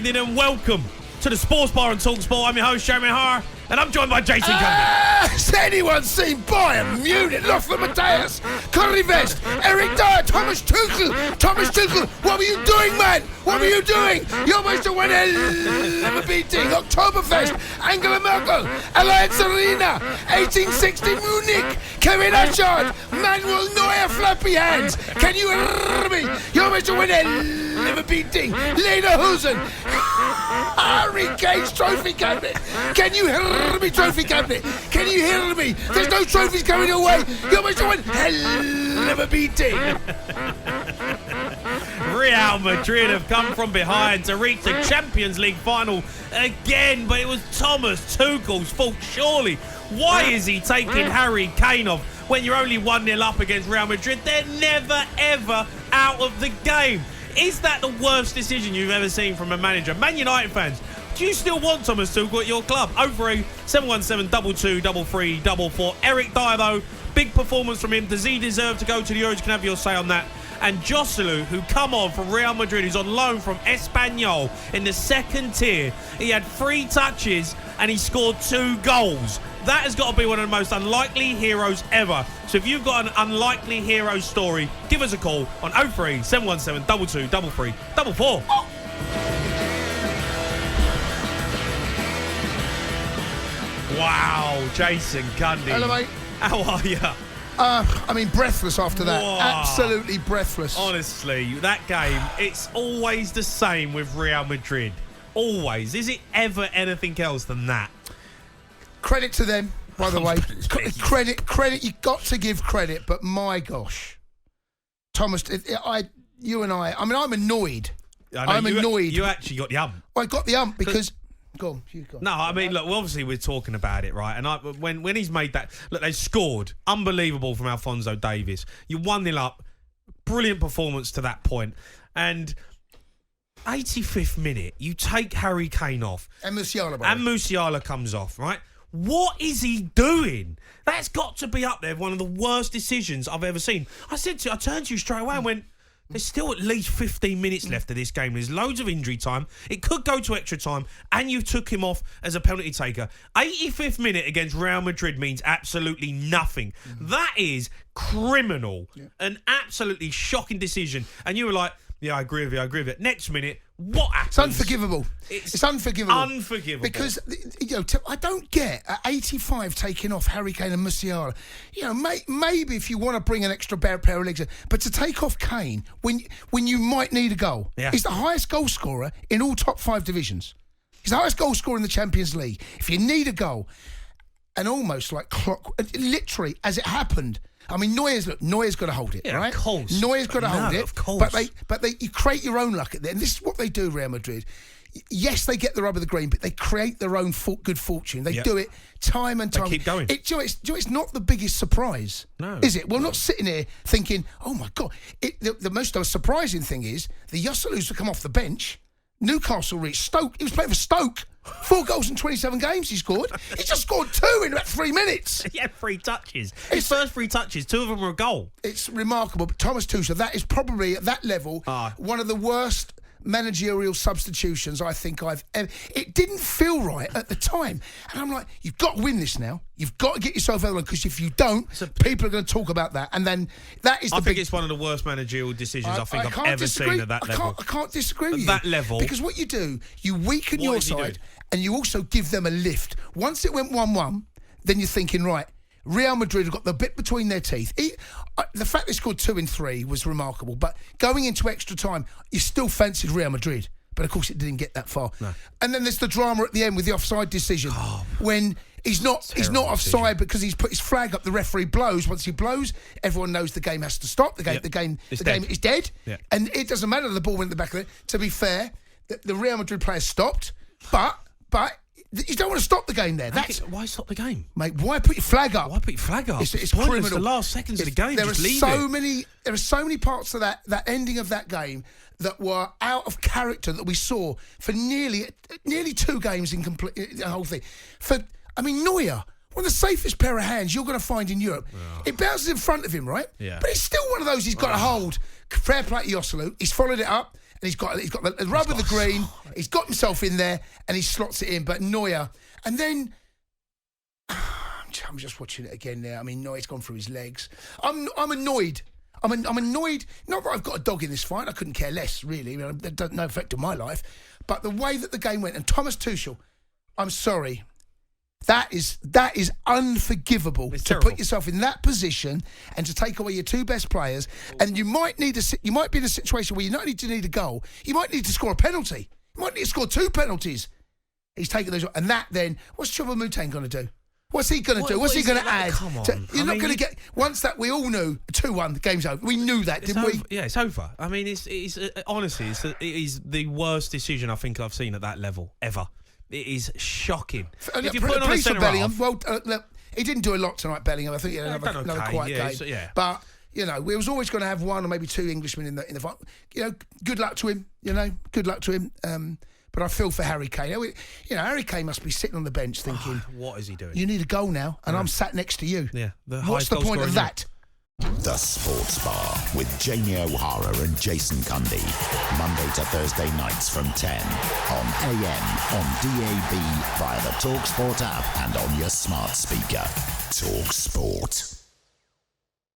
evening and welcome to the Sports Bar on talkSPORT. I'm your host, Jamie O'Hara, and I'm joined by Jason Cundy. Has anyone seen Bayern Munich, Lothar Matthäus, Cundy Vest, Eric Dyer, Thomas Tuchel? Thomas Tuchel, what were you doing, man? What were you doing? You almost won a beating. Oktoberfest, Angela Merkel, Allianz Arena, 1860 Munich, Kevin Ashard, Manuel Neuer, flappy hands. Can you hear me? You almost won a beating. Lederhosen, Harry Kane's trophy cabinet. Can you hear me, trophy cabinet? Can you hear me? There's no trophies going away. You almost won a beating. Real Madrid have come from behind to reach the Champions League final again, but it was Thomas Tuchel's fault, surely. Why is he taking Harry Kane off when you're only 1-0 up against Real Madrid? They're never, ever out of the game. Is that the worst decision you've ever seen from a manager? Man United fans, do you still want Thomas Tuchel at your club? 03 717 22 33 44. Eric Dyer, though, big performance from him. Does he deserve to go to the Euros? You can have your say on that. And Joselu, who come on from Real Madrid, who's on loan from Espanyol in the second tier. He had 3 touches and he scored 2 goals. That has got to be one of the most unlikely heroes ever. So if you've got an unlikely hero story, give us a call on 03 717 22 33 44. Wow, Jason Cundy. Hello, mate. How are you? Breathless after that. Whoa. Absolutely breathless. Honestly, that game, it's always the same with Real Madrid. Always. Is it ever anything else than that? Credit to them, by the way. Credit. You got to give credit, but my gosh, Thomas, I'm annoyed. I'm annoyed. You actually got the ump. I got the ump because. Go on, you go. No, I mean, look, obviously we're talking about it, right? And when he's made that, look, they scored. Unbelievable from Alphonso Davies. You 1-0 up. Brilliant performance to that point. And 85th minute, you take Harry Kane off. And Musiala. And Musiala comes off, right? What is he doing? That's got to be up there, one of the worst decisions I've ever seen. I turned to you straight away and went, there's still at least 15 minutes left of this game. There's loads of injury time. It could go to extra time, and you took him off as a penalty taker. 85th minute against Real Madrid means absolutely nothing. That is criminal. Yeah. An absolutely shocking decision. And you were like, yeah, I agree with you. Next minute, what happens? It's unforgivable. It's unforgivable. Unforgivable. Because, I don't get at 85 taking off Harry Kane and Musiala. Maybe if you want to bring an extra pair of legs in, but to take off Kane when you might need a goal. Yeah. He's the highest goal scorer in all top 5 divisions. He's the highest goal scorer in the Champions League. If you need a goal, and almost like clock, literally as it happened. I mean, Neuer's got to hold it, right? Of course. Neuer's got to hold it. Of course. But you create your own luck at there. And this is what they do, Real Madrid. Yes, they get the rub of the green, but they create their own good fortune. They do it time and time. They keep going. It's not the biggest surprise, is it? We're not sitting here thinking, oh, my God. The most surprising thing is the Joselu's to come off the bench. Newcastle reached Stoke. He was playing for Stoke. 4 goals in 27 games he scored. He just scored 2 in about 3 minutes. He had 3 touches. His first 3 touches, 2 of them were a goal. It's remarkable. But Thomas Tuchel, that is probably at that level one of the worst managerial substitutions I think I've ever. It didn't feel right at the time. And I'm like, you've got to win this now. You've got to get yourself out of it, because if you don't, people are going to talk about that. And then that is I think it's one of the worst managerial decisions I think I've ever seen at that level. I can't disagree with you. At that level. Because what you do, you weaken your side and you also give them a lift. Once it went 1-1, then you're thinking, right, Real Madrid have got the bit between their teeth. The fact they scored 2 in 3 was remarkable, but going into extra time, you still fancied Real Madrid. But of course, it didn't get that far. No. And then there's the drama at the end with the offside decision when he's not offside because he's put his flag up. The referee blows. Once he blows, everyone knows the game has to stop. The game is dead, and it doesn't matter. The ball went in the back of it. To be fair, the Real Madrid players stopped, but. You don't want to stop the game there. Why stop the game? Mate, why put your flag up? It's criminal. The last seconds of the game. There are so many parts of that ending of that game that were out of character that we saw for nearly 2 games in the whole thing. Neuer, one of the safest pair of hands you're going to find in Europe. Oh. It bounces in front of him, right? Yeah. But it's still one of those he's got to hold. Fair play to Joselu. He's followed it up. And he's got the rub of the green, He's got himself in there and he slots it in. But Neuer, and then I'm just watching it again now. I mean, Neuer's gone through his legs. I'm annoyed. I'm annoyed. Not that I've got a dog in this fight. I couldn't care less, really. I mean, that doesn't no effect on my life. But the way that the game went, and Thomas Tuchel, I'm sorry. That is unforgivable to put yourself in that position and to take away your two best players. And you might be in a situation where you not need a goal. You might need to score a penalty. You might need to score 2 penalties. He's taken those, and that then what's Choupo-Moting going to do? What's he going to do? What's he going to add? Come on. You're not going to get once that we all knew 2-1. The game's over. We knew that, didn't we? Yeah, it's over. I mean, it's honestly, it is the worst decision I think I've seen at that level ever. It is shocking. If you put on a centre Bellingham, half, look, he didn't do a lot tonight, Bellingham. I think he had another quiet game. Yeah. But we was always going to have one or maybe 2 Englishmen in the fight. Good luck to him. Good luck to him. But I feel for Harry Kane. Harry Kane must be sitting on the bench thinking, what is he doing? You need a goal now, and I'm sat next to you. Yeah. What's the point of that? The Sports Bar with Jamie O'Hara and Jason Cundy. Monday to Thursday nights from 10 on AM, on DAB, via the talkSPORT app and on your smart speaker. talkSPORT.